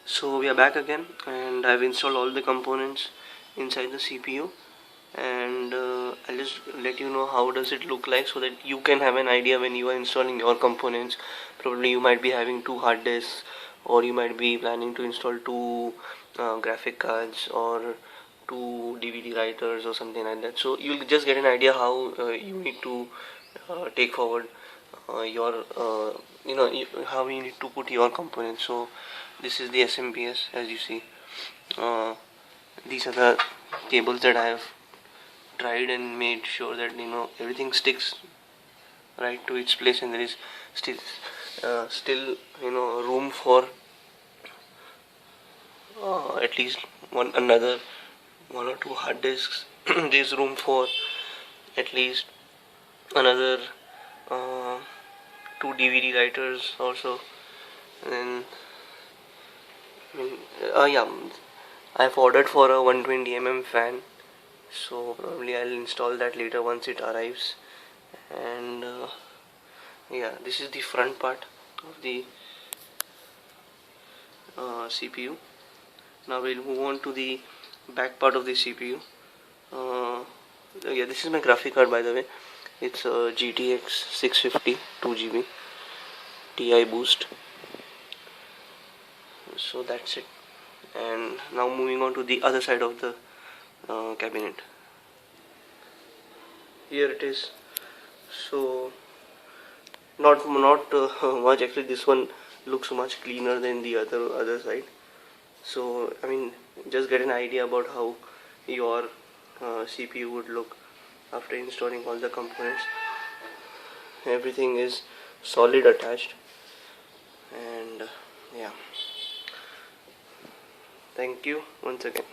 So we are back again, and I've installed all the components inside the CPU, and I'll just let you know how does it look like so that you can have an idea when you are installing your components. Probably you might be having two hard disks, or you might be planning to install two graphic cards or two DVD writers or something like that. So you'll just get an idea how you need to take forward your how you need to put your components. So this is the SMPS, as you see. uh, these are the cables that I have tried and made sure that everything sticks right to its place, and there is still room for at least one or two hard disks. There's room for at least another uh, two DVD writers also. And yeah, I've ordered for a 120 fan, so probably I'll install that later once it arrives. And yeah, this is the front part of the CPU. Now we'll move on to the back part of the CPU. Yeah, this is my graphic card, by the way. It's a GTX 650 2GB Ti boost. So that's it. And now moving on to the other side of the cabinet. Here it is. So not much, actually. This one looks much cleaner than the other side. So I mean, just get an idea about how your CPU would look after installing all the components. Everything is solid attached, and yeah, thank you once again.